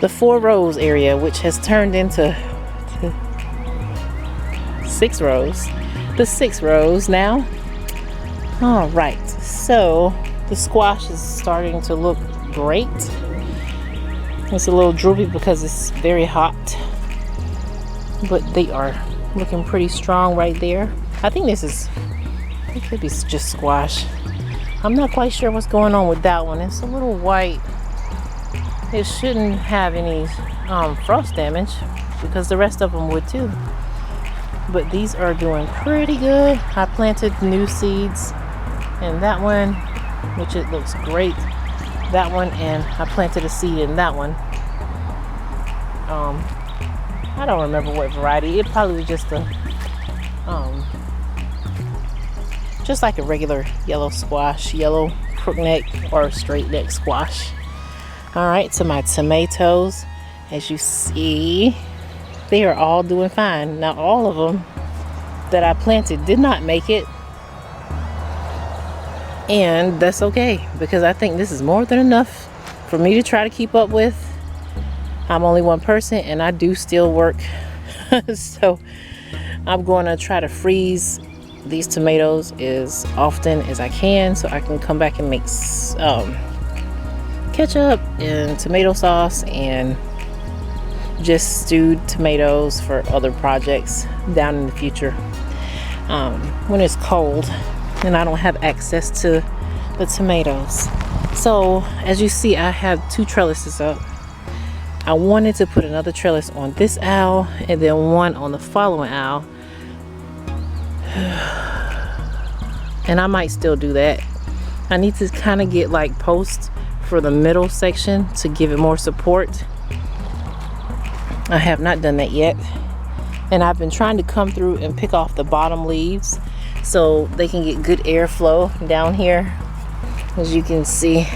the 4 rows area, which has turned into 6 rows. The 6 rows now. All right, so the squash is starting to look great. It's a little droopy because it's very hot, but they are looking pretty strong right there. I think it could be just squash. I'm not quite sure what's going on with that one. It's a little white. It shouldn't have any frost damage because the rest of them would too. But these are doing pretty good. I planted new seeds in that one, which it looks great. That one, and I planted a seed in that one. I don't remember what variety. It probably was just like a regular yellow squash, yellow crookneck or straight neck squash. All right, so my tomatoes, as you see, they are all doing fine. Now, all of them that I planted did not make it, and that's okay because I think this is more than enough for me to try to keep up with. I'm only one person and I do still work. So I'm going to try to freeze these tomatoes as often as I can so I can come back and make ketchup and tomato sauce and just stewed tomatoes for other projects down in the future when it's cold and I don't have access to the tomatoes. So as you see, I have 2 trellises up. I wanted to put another trellis on this aisle and then one on the following aisle, and I might still do that. I need to kind of get like posts for the middle section to give it more support. I have not done that yet, and I've been trying to come through and pick off the bottom leaves so they can get good airflow down here. As you can see,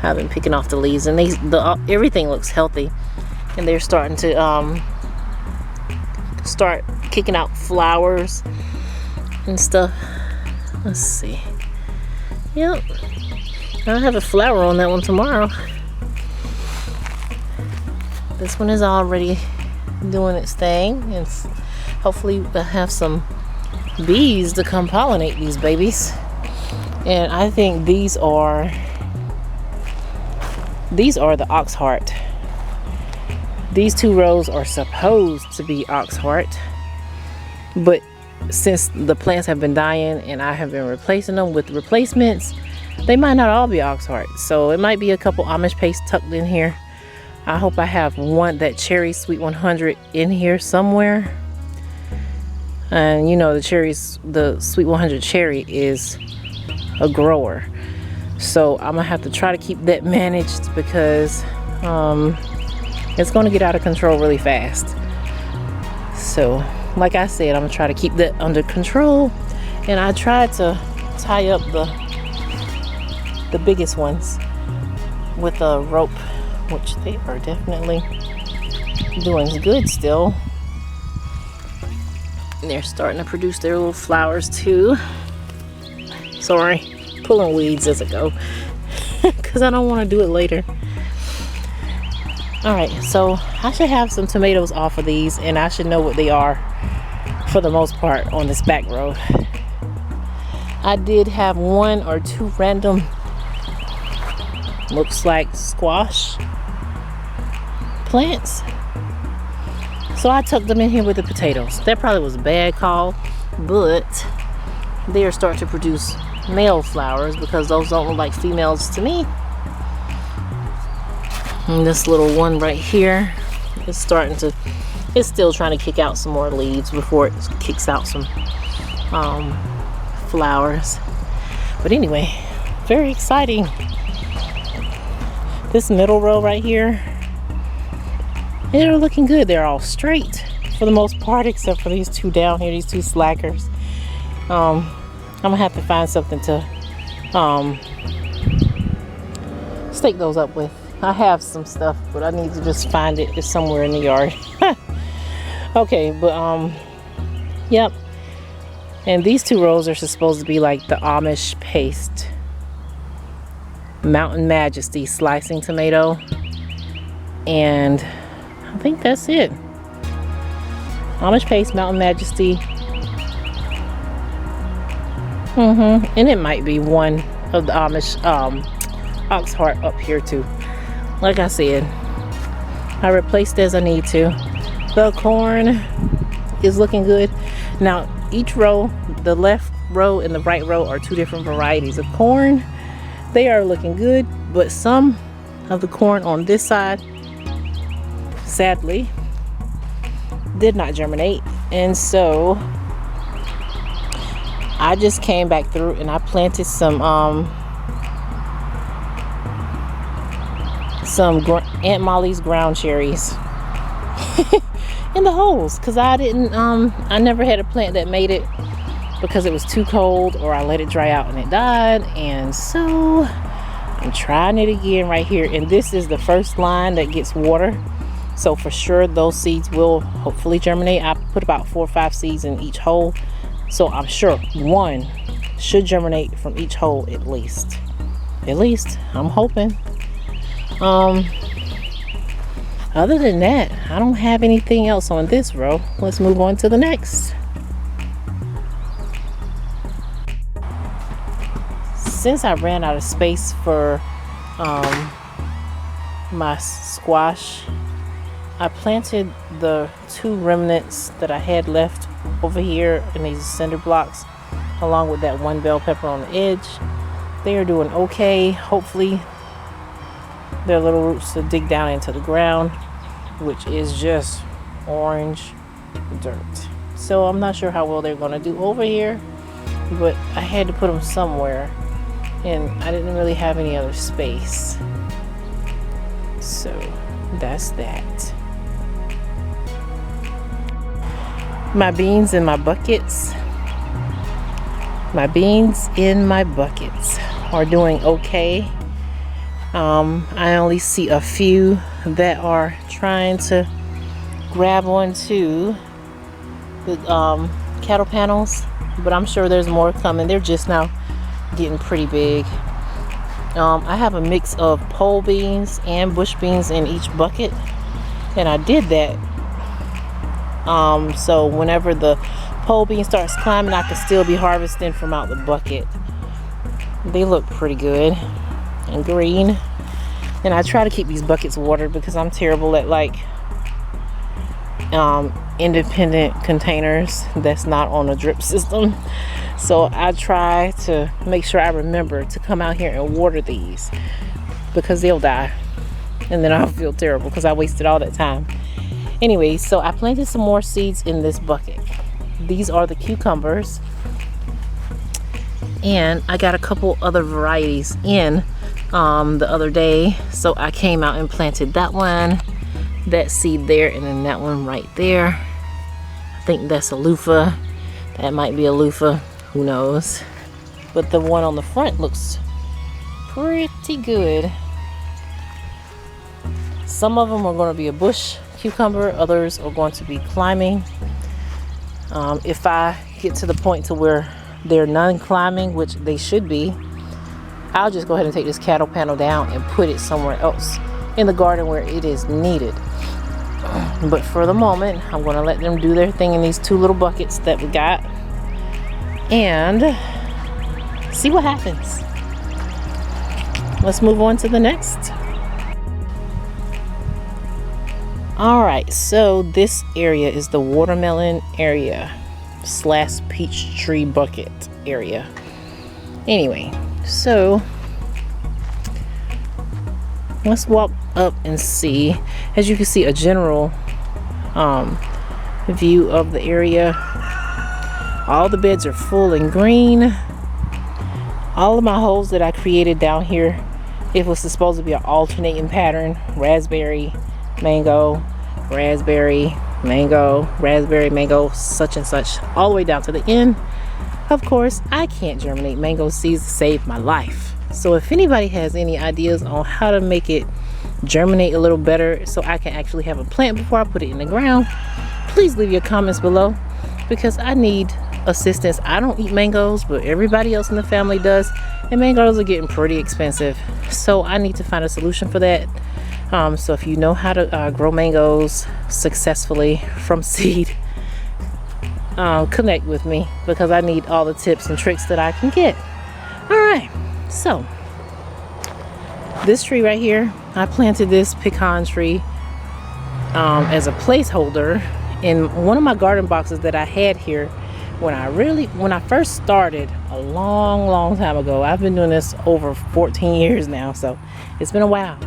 I've been picking off the leaves, and everything looks healthy, and they're starting to start kicking out flowers and stuff. Let's see. Yep, I'll have a flower on that one tomorrow. This one is already doing its thing, and hopefully we'll have some bees to come pollinate these babies. And I think these are the oxheart. These 2 rows are supposed to be oxheart, but since the plants have been dying and I have been replacing them with replacements, they might not all be oxheart. So it might be a couple Amish paste tucked in here. I hope I have that cherry sweet 100 in here somewhere. And you know, the sweet 100 cherry is a grower, so I'm gonna have to try to keep that managed because it's gonna get out of control really fast. So like I said, I'm gonna try to keep that under control, and I tried to tie up the biggest ones with a rope, which they are definitely doing good still. And they're starting to produce their little flowers too. Sorry, pulling weeds as I go because I don't want to do it later. All right, so I should have some tomatoes off of these, and I should know what they are for the most part on this back row. I did have 1 or 2 random, looks like squash plants, so I tucked them in here with the potatoes. That probably was a bad call, but they are starting to produce male flowers because those don't look like females to me. And this little one right here is it's still trying to kick out some more leaves before it kicks out some flowers. But anyway, very exciting. This middle row right here, they're looking good. They're all straight for the most part, except for these 2 down here, these 2 slackers. I'm gonna have to find something to stake those up with. I have some stuff, but I need to just find it. It's somewhere in the yard. Okay, but yep. And these 2 rows are supposed to be like the Amish paste Mountain Majesty slicing tomato. And I think that's it. Amish Pace, Mountain Majesty. And it might be one of the Amish Oxheart up here too. Like I said, I replaced as I need to. The corn is looking good. Now each row, the left row and the right row, are two different varieties of corn. They are looking good, but some of the corn on this side, sadly, did not germinate. And so I just came back through and I planted some Aunt Molly's ground cherries in the holes, because I never had a plant that made it because it was too cold, or I let it dry out and it died. And so I'm trying it again right here, and this is the first line that gets water, so for sure those seeds will hopefully germinate. I put about 4 or 5 seeds in each hole, so I'm sure one should germinate from each hole at least. I'm hoping. Other than that, I don't have anything else on this row. Let's move on to the next. Since I ran out of space for my squash, I planted the 2 remnants that I had left over here in these cinder blocks, along with that 1 bell pepper on the edge. They are doing okay. Hopefully their little roots will dig down into the ground, which is just orange dirt. So I'm not sure how well they're going to do over here, but I had to put them somewhere, and I didn't really have any other space. So that's that. My beans in my buckets. My beans in my buckets are doing okay. I only see a few that are trying to grab onto the cattle panels, but I'm sure there's more coming. They're just now getting pretty big. I have a mix of pole beans and bush beans in each bucket, and I did that so whenever the pole bean starts climbing, I can still be harvesting from out the bucket. They look pretty good and green, and I try to keep these buckets watered because I'm terrible at like independent containers that's not on a drip system. So I try to make sure I remember to come out here and water these, because they'll die and then I'll feel terrible because I wasted all that time. Anyway, so I planted some more seeds in this bucket. These are the cucumbers, and I got a couple other varieties in the other day, so I came out and planted that one, that seed there, and then that one right there. I think that's a loofah. That might be a loofah, who knows. But the one on the front looks pretty good. Some of them are going to be a bush cucumber, others are going to be climbing. If I get to the point to where they're non-climbing, which they should be, I'll just go ahead and take this cattle panel down and put it somewhere else in the garden where it is needed. But for the moment, I'm going to let them do their thing in these 2 little buckets that we got and see what happens. Let's move on to the next. Alright, so this area is the watermelon area / peach tree bucket area. Anyway, so let's walk up and see. As you can see, a general view of the area. All the beds are full and green. All of my holes that I created down here, it was supposed to be an alternating pattern: raspberry, mango, raspberry, mango, raspberry, mango, such and such, all the way down to the end. Of course, I can't germinate mango seeds to save my life. So if anybody has any ideas on how to make it germinate a little better so I can actually have a plant before I put it in the ground, please leave your comments below, because I need assistance. I don't eat mangoes, but everybody else in the family does, and mangoes are getting pretty expensive, so I need to find a solution for that. So if you know how to grow mangoes successfully from seed, connect with me, because I need all the tips and tricks that I can get. All right, so this tree right here, I planted this pecan tree as a placeholder in one of my garden boxes that I had here when I first started a long time ago. I've been doing this over 14 years now, so it's been a while.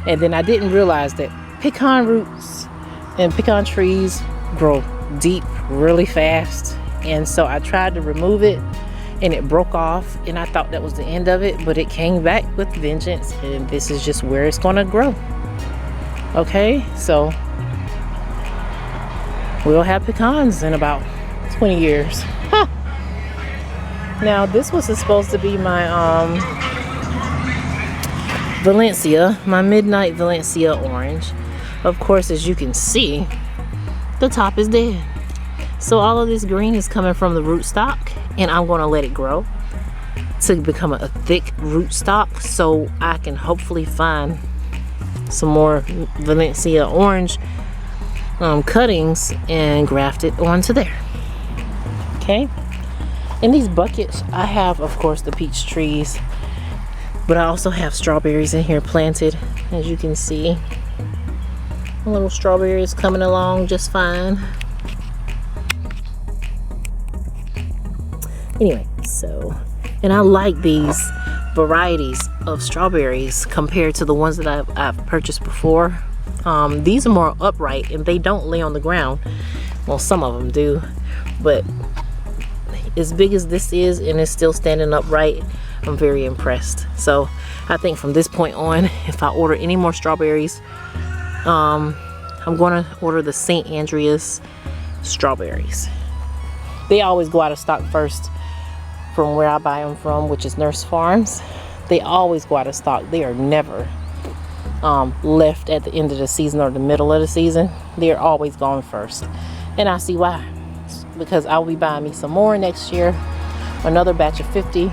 And then I didn't realize that pecan roots and pecan trees grow deep really fast, and so I tried to remove it and it broke off, and I thought that was the end of it, but it came back with vengeance, and this is just where it's gonna grow. Okay, so we'll have pecans in about 20 years. Huh. Now this was supposed to be my Valencia, my Midnight Valencia orange. Of course, as you can see, the top is dead. So all of this green is coming from the rootstock, and I'm going to let it grow to become a thick rootstock, so I can hopefully find some more Valencia orange cuttings and graft it onto there. Okay, in these buckets I have, of course, the peach trees, but I also have strawberries in here planted. As you can see, little strawberries coming along just fine. Anyway, so, and I like these varieties of strawberries compared to the ones that I've purchased before. These are more upright and they don't lay on the ground. Well, some of them do, but as big as this is and it's still standing upright, I'm very impressed. So I think from this point on, if I order any more strawberries, I'm going to order the St. Andreas strawberries. They always go out of stock first from where I buy them from, which is Nurse Farms. They always go out of stock. They are never left at the end of the season or the middle of the season. They're always gone first, and I see why. Because I'll be buying me some more next year, another batch of 50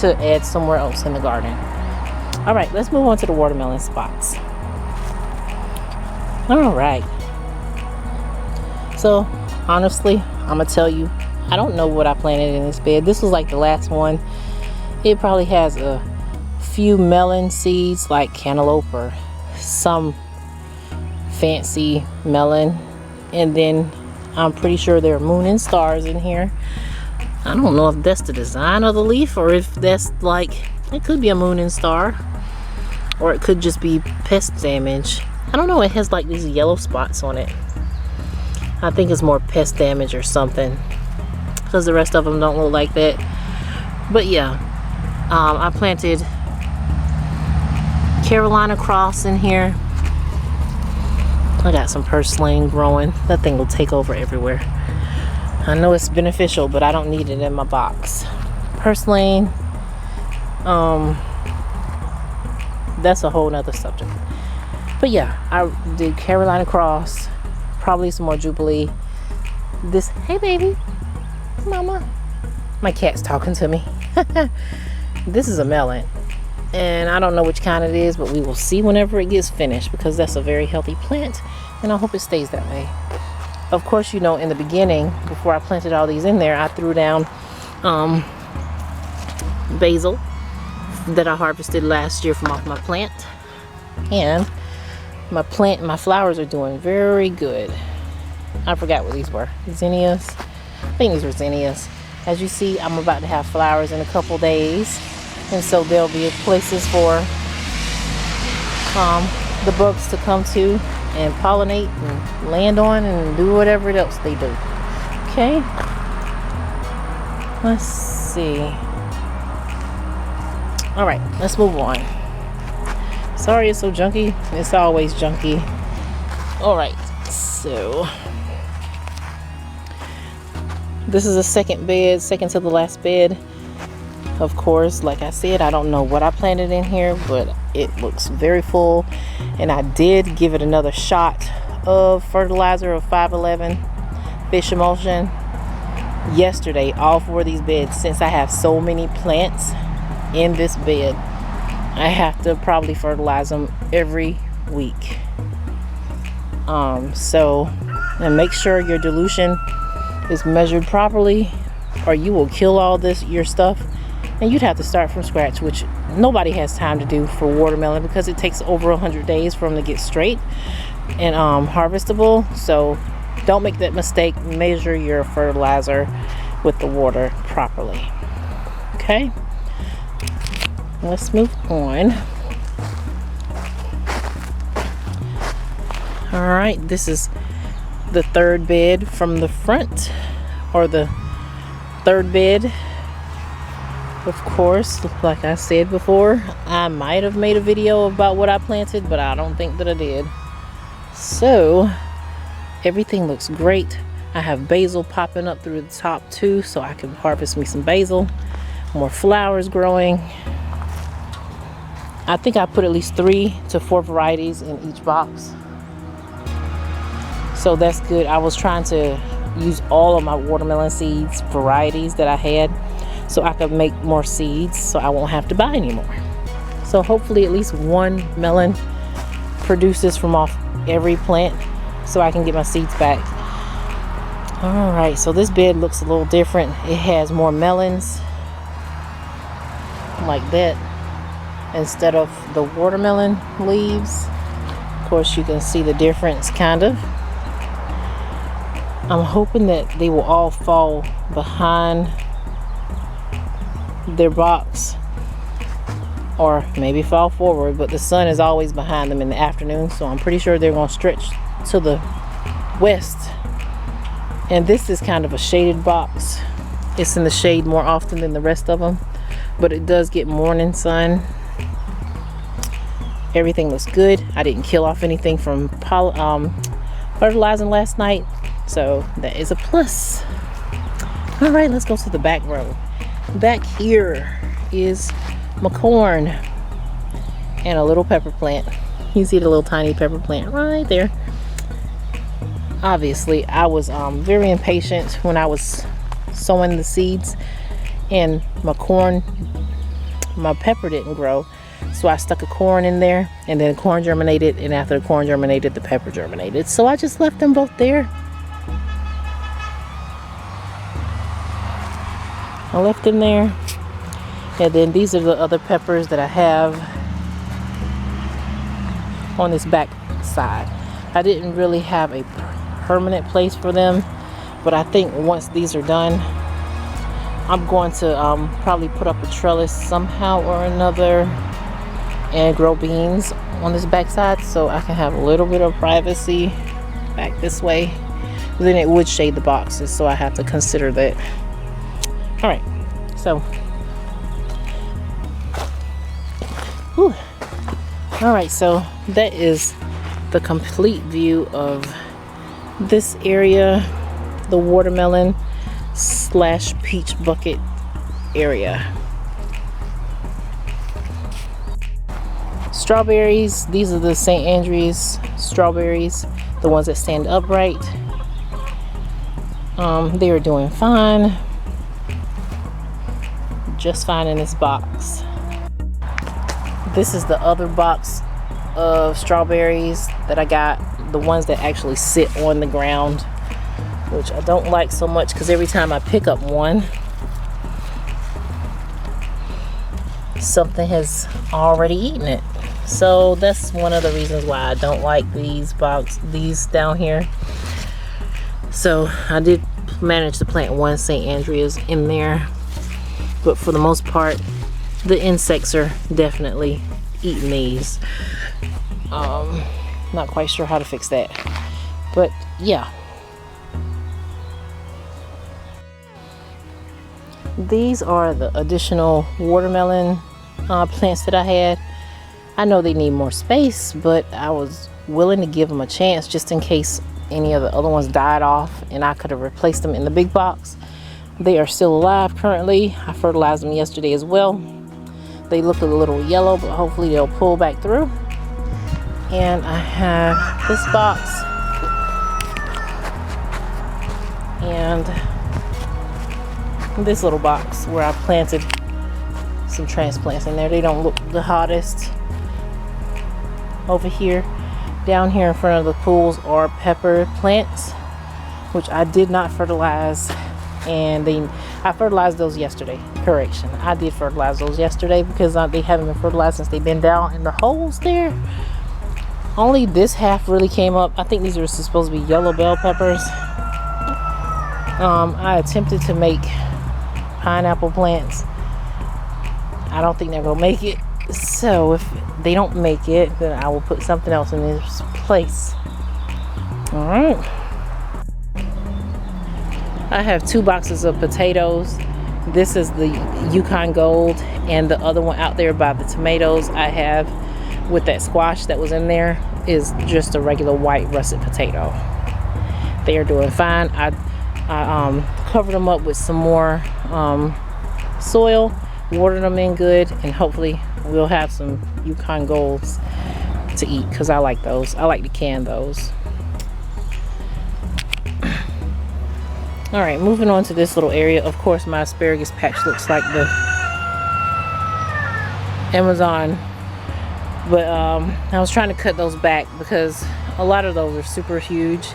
to add somewhere else in the garden. All right, let's move on to the watermelon spots. All right, so honestly, I'm gonna tell you, I don't know what I planted in this bed. This was like the last one. It probably has a few melon seeds, like cantaloupe or some fancy melon, and then I'm pretty sure there are moon and stars in here. I don't know if that's the design of the leaf or if that's like, it could be a moon and star, or it could just be pest damage. I don't know, it has like these yellow spots on it. I think it's more pest damage or something, because the rest of them don't look like that. But yeah, I planted Carolina Cross in here. I got some purslane growing. That thing will take over everywhere. I know it's beneficial, but I don't need it in my box. Purslane, that's a whole nother subject. But yeah, I did Carolina Cross, probably some more Jubilee. This, hey baby, mama. My cat's talking to me. This is a melon, and I don't know which kind it is, but we will see whenever it gets finished, because that's a very healthy plant, and I hope it stays that way. Of course, you know, in the beginning, before I planted all these in there, I threw down basil that I harvested last year from off my plant, and my flowers are doing very good. I forgot what these were. Zinnias? I think these were zinnias. As you see, I'm about to have flowers in a couple days, and so there'll be places for the bugs to come to and pollinate and land on and do whatever else they do. Okay, let's see. All right, let's move on. Sorry it's so junky. It's always junky. All right, so this is a second bed, second to the last bed. Of course, like I said, I don't know what I planted in here, but it looks very full. And I did give it another shot of fertilizer of 511 fish emulsion yesterday, all four of these beds. Since I have so many plants in this bed, I have to probably fertilize them every week. And make sure your dilution is measured properly, or you will kill all your stuff, and you'd have to start from scratch, which nobody has time to do for watermelon because it takes over 100 days for them to get straight and harvestable. So don't make that mistake. Measure your fertilizer with the water properly. Okay, let's move on. All right, this is the third bed from the front, or the third bed. Of course, like I said before, I might have made a video about what I planted, but I don't think that I did. So everything looks great. I have basil popping up through the top too, so I can harvest me some basil. More flowers growing. I think I put at least 3 to 4 varieties in each box, so that's good. I was trying to use all of my watermelon seeds varieties that I had so I could make more seeds so I won't have to buy anymore. So hopefully at least one melon produces from off every plant so I can get my seeds back. All right, so this bed looks a little different. It has more melons like that instead of the watermelon leaves. Of course, you can see the difference kind of. I'm hoping that they will all fall behind their box, or maybe fall forward, but the sun is always behind them in the afternoon, so I'm pretty sure they're going to stretch to the west. And this is kind of a shaded box. It's in the shade more often than the rest of them, but it does get morning sun. Everything looks good. I didn't kill off anything from fertilizing last night, so that is a plus. All right, let's go to the back row. Back here is my corn and a little pepper plant. You see the little tiny pepper plant right there. Obviously, I was very impatient when I was sowing the seeds, and my pepper didn't grow. So I stuck a corn in there, and then the corn germinated, and after the corn germinated, the pepper germinated. So I just left them both there. I left them there. And then these are the other peppers that I have on this back side. I didn't really have a permanent place for them, but I think once these are done, I'm going to probably put up a trellis somehow or another and grow beans on this back side so I can have a little bit of privacy back this way. Then it would shade the boxes, so I have to consider that. All right, so whew. All right, so that is the complete view of this area, the watermelon / peach bucket area. Strawberries, these are the St. Andrews strawberries, the ones that stand upright. They are doing fine, just fine in this box. This is the other box of strawberries that I got, the ones that actually sit on the ground, which I don't like so much because every time I pick up one, something has already eaten it. So that's one of the reasons why I don't like these down here. So I did manage to plant one St. Andrews in there, but for the most part the insects are definitely eating these. Not quite sure how to fix that, but yeah. These are the additional watermelon plants that I had. I know they need more space, but I was willing to give them a chance just in case any of the other ones died off and I could have replaced them in the big box. They are still alive currently. I fertilized them yesterday as well. They look a little yellow, but hopefully they'll pull back through. And I have this box and this little box where I planted some transplants in there. They don't look the hottest over here, down here in front of the pools are pepper plants, which I did not fertilize, and I fertilized those yesterday. Correction, I did fertilize those yesterday because they haven't been fertilized since they've been down in the holes there. Only this half really came up. I think these are supposed to be yellow bell peppers. I attempted to make pineapple plants. I don't think they're gonna make it. So if they don't make it, then I will put something else in this place. All right. I have 2 boxes of potatoes. This is the Yukon Gold, and the other one out there by the tomatoes I have with that squash that was in there is just a regular white russet potato. They are doing fine. I covered them up with some more soil, watered them in good, and hopefully we'll have some Yukon Golds to eat because I like those. I like to can those. All right, moving on to this little area. Of course, my asparagus patch looks like the Amazon, but I was trying to cut those back because a lot of those are super huge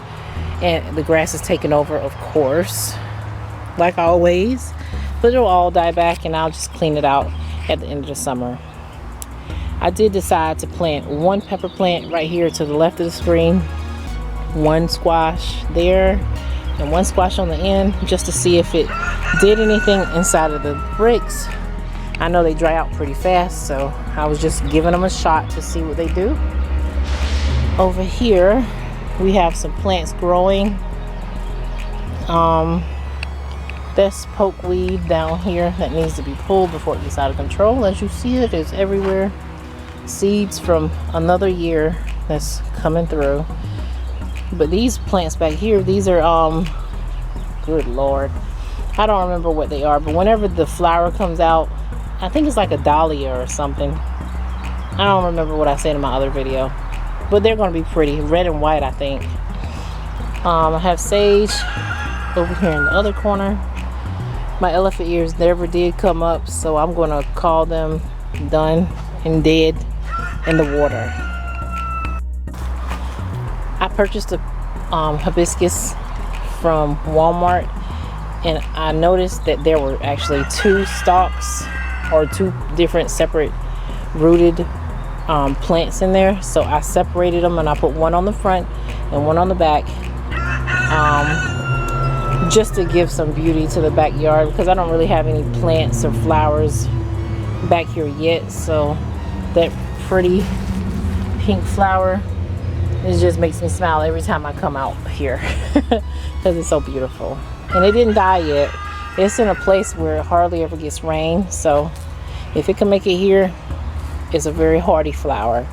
and the grass is taking over, of course, like always, but it'll all die back and I'll just clean it out at the end of the summer. I did decide to plant 1 pepper plant right here to the left of the screen, 1 squash there, and 1 squash on the end, just to see if it did anything inside of the bricks. I know they dry out pretty fast, so I was just giving them a shot to see what they do. Over here we have some plants growing. This pokeweed down here that needs to be pulled before it gets out of control. As you see, it is everywhere. Seeds from another year that's coming through. But these plants back here, these are good Lord, I don't remember what they are, but whenever the flower comes out, I think it's like a dahlia or something. I don't remember what I said in my other video, but they're going to be pretty, red and white, I think. I have sage over here in the other corner. My elephant ears never did come up, so I'm going to call them done and dead in the water. I purchased a hibiscus from Walmart, and I noticed that there were actually 2 stalks or 2 different separate rooted plants in there. So I separated them and I put 1 on the front and 1 on the back, just to give some beauty to the backyard, because I don't really have any plants or flowers back here yet. So that pretty pink flower, it just makes me smile every time I come out here because it's so beautiful. And it didn't die yet. It's in a place where it hardly ever gets rain, so if it can make it here, it's a very hardy flower.